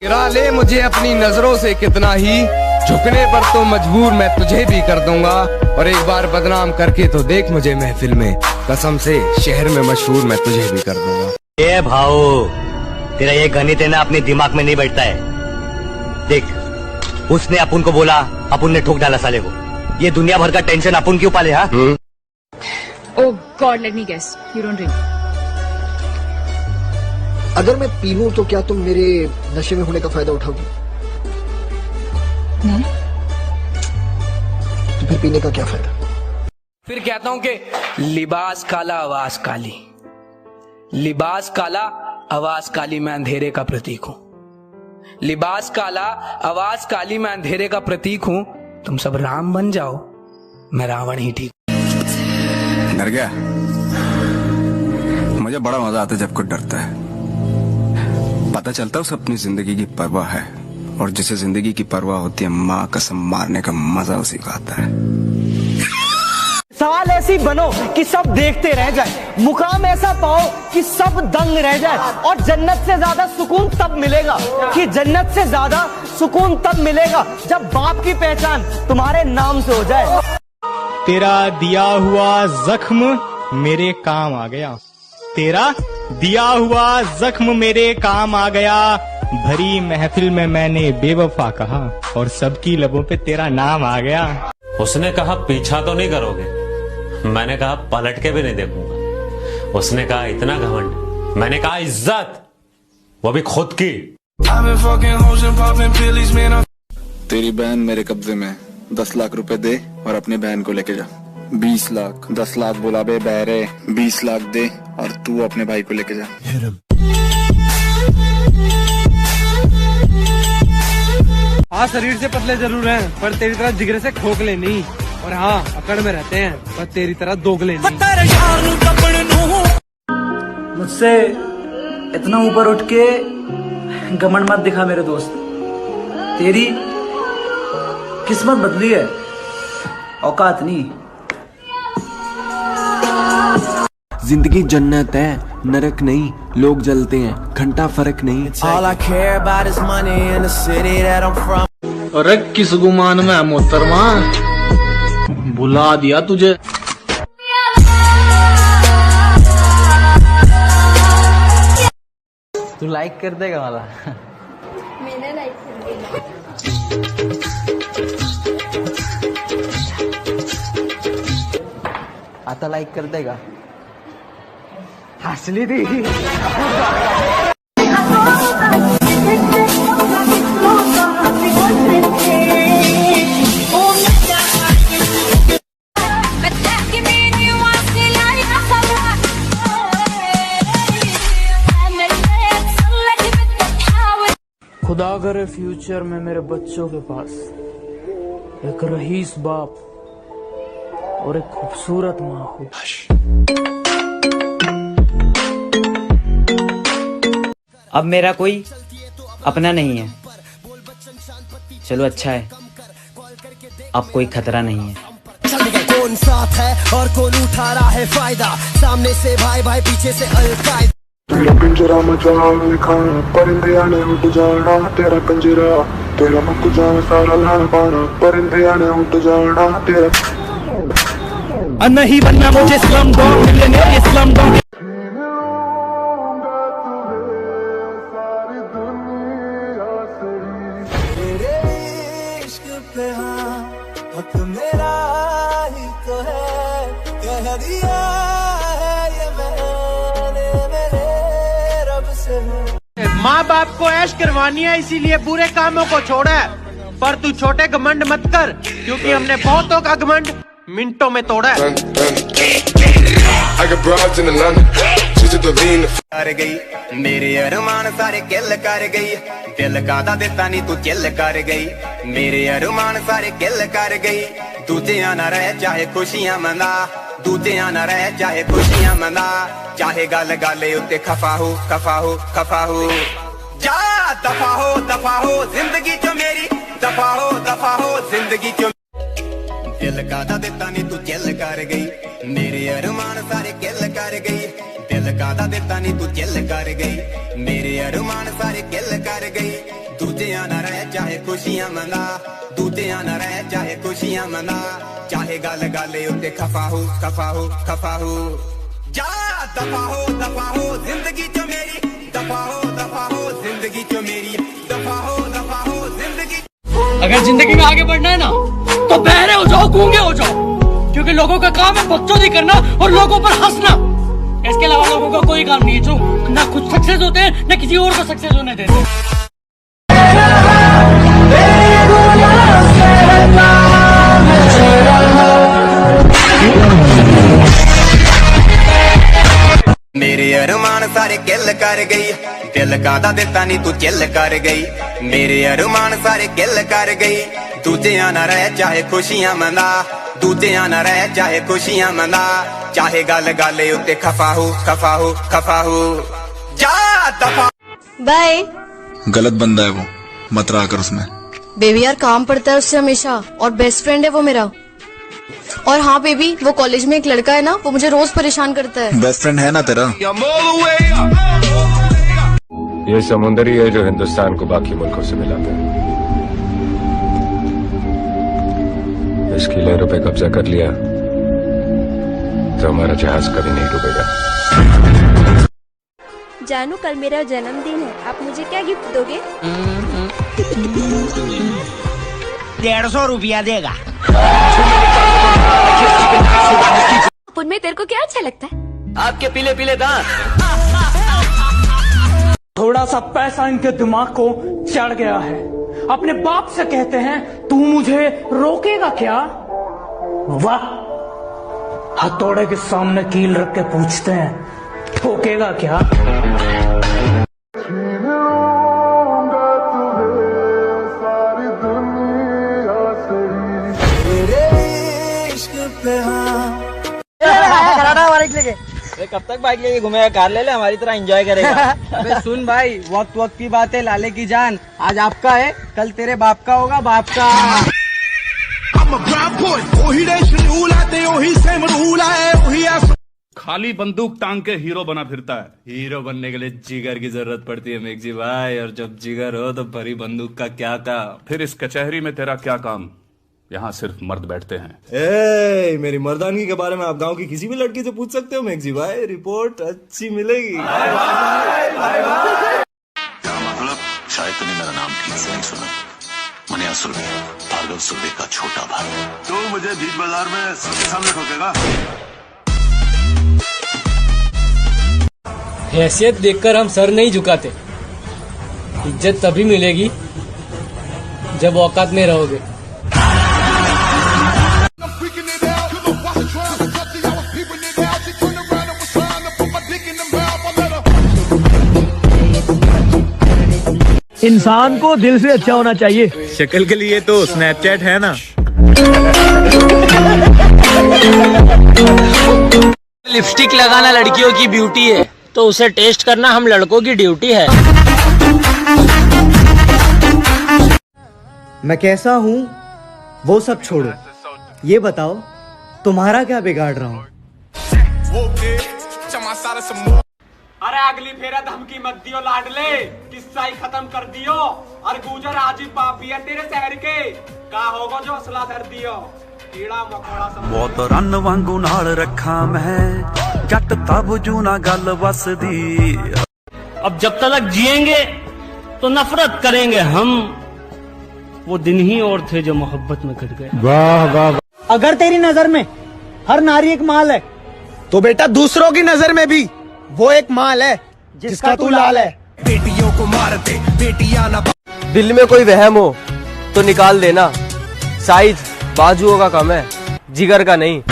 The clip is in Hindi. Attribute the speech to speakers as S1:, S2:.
S1: गिरा ले मुझे अपनी नजरों से कितना ही, झुकने पर तो मजबूर मैं तुझे भी कर दूंगा। और एक बार बदनाम करके तो देख मुझे महफिल में, कसम से शहर में मशहूर मैं तुझे भी कर दूंगा।
S2: ये भाऊ, तेरा ये गणित है ना अपने दिमाग में नहीं बैठता है। देख, उसने अपुन को बोला, अपुन ने ठोक डाला साले को। ये दुनिया भर का टेंशन अपुन क्यों पाले? हाँ
S3: oh God, let me guess, you don't drink.
S4: अगर मैं पी लूं तो क्या तुम मेरे नशे में होने का फायदा उठाओगी?
S3: नहीं।
S4: तो फिर पीने का क्या फायदा?
S5: फिर कहता हूं कि लिबास काला आवाज काली, लिबास काला आवाज काली, मैं अंधेरे का प्रतीक हूं। लिबास काला आवाज काली, मैं अंधेरे का प्रतीक हूं। तुम सब राम बन जाओ, मैं रावण ही ठीक।
S6: डर गया? मुझे बड़ा मजा आता है जब कोई डरता है। पता चलता है उसे अपनी जिंदगी की परवाह है, और जिसे जिंदगी की परवाह होती है, माँ कसम मारने का मजा उसी को आता है।
S7: साल ऐसी बनो कि सब देखते रह जाए, मुकाम ऐसा पाओ कि सब दंग रह जाए, और जन्नत से ज्यादा सुकून तब मिलेगा, कि जन्नत से ज्यादा सुकून तब मिलेगा जब बाप की पहचान तुम्हारे नाम से हो जाए।
S8: तेरा दिया हुआ जख्म मेरे काम आ गया, तेरा दिया हुआ जख्म मेरे काम आ गया। भरी महफिल में मैंने बेवफा कहा, और सबकी लबों पे तेरा नाम आ गया।
S9: उसने कहा पीछा तो नहीं करोगे, मैंने कहा पलट के भी नहीं देखूंगा। उसने कहा इतना घमंड, मैंने कहा इज्जत, वो भी खुद की।
S6: तेरी बहन मेरे कब्जे में, 10 लाख रुपए दे और अपनी बहन को लेके जा। 20 लाख, 10 लाख बोला बे बहरे, 20 लाख दे और तू अपने भाई को लेके जा।
S10: हाँ, शरीर से पतले जरूर हैं, पर तेरी तरह जिगरे से खोखले नहीं। और हाँ, अकड़ में रहते हैं, पर तेरी तरह दोगले नहीं।
S7: मुझसे इतना ऊपर उठ के घमंड मत दिखा मेरे दोस्त, तेरी किस्मत बदली है, औकात नहीं।
S11: जिंदगी जन्नत है, नरक नहीं, लोग जलते हैं, घंटा फर्क नहीं।
S10: अरे किस गुमान में है मोहतरमा, बुला दिया तुझे।
S7: तू लाइक कर देगा वाला?
S3: मैंने लाइक कर दिया।
S7: आता लाइक कर देगा? हंसली थी।
S5: खुदा करे फ्यूचर में मेरे बच्चों के पास एक रईस बाप और एक खूबसूरत माँ हो।
S12: अब मेरा कोई अपना नहीं है, चलो अच्छा है, अब कोई खतरा नहीं है।
S13: कौन साथ है और कौन उठा रहा है फायदा, सामने से भाई भाई पीछे से अलकायदा।
S6: पिंजरा मचाओ खाना, परिंदे आने उठ जाना, तेरा पिंजरा तेरा मुक जाना, सारा लाना पाना, परिंदे आने उठ जाना तेरा।
S7: नहीं बनना मुझे slum dog millionaire, slum dog.
S13: मेरा ही तो है, कह दिया है ये मैंने मेरे रब से।
S10: माँ बाप को ऐश करवानी है, इसीलिए बुरे कामों को छोड़ा है। पर तू छोटे घमंड मत कर, क्योंकि हमने बहुतों का घमंड मिनटों में तोड़ा है।
S13: कर गई मेरे अरमान सारे किल कर गई, दिल का देता नहीं तू चिल कर गई। मेरे अरमान सारे किल कर गई, दूजिया ना रह चाहे खुशियां मना, दूजिया ना रह चाहे खुशियां मना। चाहे गल गाले उत्ते खफा हो, खफा हो, खफा हो। जा दफा हो जिंदगी चो मेरी, दफा हो जिंदगी चो। दिल का देता नहीं तू चिल कर गई, मेरे अरमान सारे किल कर गई। दिल का देता नहीं तू चिल कर गई, मेरे अरमान सारे किल कर गई। दूजिया ना रह चाहे खुशियां मना दूजिया ना रह चाहे खुशियां मना चाहे गल गल उत्ते खफा हो जा दफा हो जिंदगी चो मेरी दफा हो जिंदगी चो मेरी दफा हो जिंदगी।
S14: अगर जिंदगी में आगे बढ़ना है ना तो बहरे हो जाओ, गूंगे हो जाओ, क्योंकि लोगों का काम है बकचोदी करना और लोगों पर हंसना। इसके अलावा लोगों का कोई काम नहीं है जो ना खुद सक्सेस होते हैं ना किसी और को सक्सेस होने देते हैं।
S13: मेरे अरमान सारे किल कर गई दिल का दा दिता नी तू चिल कर गई मेरे अरमान सारे किल कर गई दूजिया ना रह चाहे खुशियां मना दूजिया ना रह चाहे खुशियां मना चाहे गल गल उत्ते खफा हो जा दफा।
S15: बाय।
S6: गलत बंदा है वो, मत रहा कर उसमें।
S15: बेबी यार काम पड़ता है उससे हमेशा और बेस्ट फ्रेंड है वो मेरा। और हाँ बेबी वो कॉलेज में एक लड़का है ना वो मुझे रोज परेशान करता है।
S6: बेस्ट फ्रेंड है ना तेरा?
S16: ये समुंदर ही है जो हिंदुस्तान को बाकी मुल्कों से मिलाता है। इसकी लहरों पे कब्जा कर लिया तो हमारा जहाज कभी नहीं डूबेगा।
S17: जानू कल मेरा जन्मदिन है, आप मुझे क्या गिफ्ट दोगे?
S7: 150 रुपया देगा।
S17: उनमें तेरे को क्या अच्छा लगता है?
S14: आपके पीले पीले दांत। थोड़ा सा पैसा इनके दिमाग को चढ़ गया है। अपने बाप से कहते हैं तू मुझे रोकेगा क्या? वाह, हथौड़े के सामने कील रख के पूछते हैं ठोकेगा क्या?
S7: कब तक बाइक लेके घूमेगा? कार ले ले, हमारी तरह एंजॉय करेगा। अबे सुन भाई, वक्त वक्त की बात है, लाले की जान। आज आपका है, कल तेरे बाप का होगा, बाप का।
S18: खाली बंदूक टांग के हीरो बना फिरता है। हीरो बनने के लिए जिगर की जरूरत पड़ती है मेघजी भाई, और जब जिगर हो तो भरी बंदूक का क्या काम। फिर इस कचहरी में तेरा क्या काम? यहाँ सिर्फ मर्द बैठते हैं।
S19: मेरी मर्दानगी के बारे में आप गांव की किसी भी लड़की से पूछ सकते हो मेघजी भाई, रिपोर्ट अच्छी मिलेगी।
S20: मतलब शायद तूने मेरा नाम ठीक से नहीं सुना। मनिया सुरभि, भार्गव सुरभि का छोटा भाई। तो मुझे बीच बाजार में सबके सामने ठोकेगा?
S14: हैसियत देखकर हम सर नहीं झुकाते। इज्जत तभी मिलेगी जब औकात में रहोगे।
S7: इंसान को दिल से अच्छा होना चाहिए।
S8: शक्ल के लिए तो स्नैपचैट है ना।
S14: लिपस्टिक लगाना लड़कियों की ब्यूटी है, तो उसे टेस्ट करना हम लड़कों की ड्यूटी है।
S7: मैं कैसा हूँ वो सब छोड़ो, ये बताओ तुम्हारा क्या बिगाड़ रहा हूँ?
S10: अरे अगली फेरा धमकी मत दियो लाडले, किस्सा ही खत्म कर दियो। और गुजर आजी पापी है तेरे शहर के, का होगा जो असला धर दियो। कीड़ा मकोड़ा सब
S21: बहुत रन वांगू नाल रखा मैं, जट तब जू ना गल बसदी।
S14: अब जब तक जिएंगे तो नफरत करेंगे हम। वो दिन ही और थे जो मोहब्बत में कट गए।
S7: वाह वाह। अगर तेरी नजर में हर नारी एक माल है, तो बेटा दूसरों की नजर में भी वो एक माल है जिसका तू लाल है।
S22: बेटियों को मारते बेटियां ना।
S23: दिल में कोई वहम हो तो निकाल देना, साइज बाजुओं का कम है, जिगर का नहीं।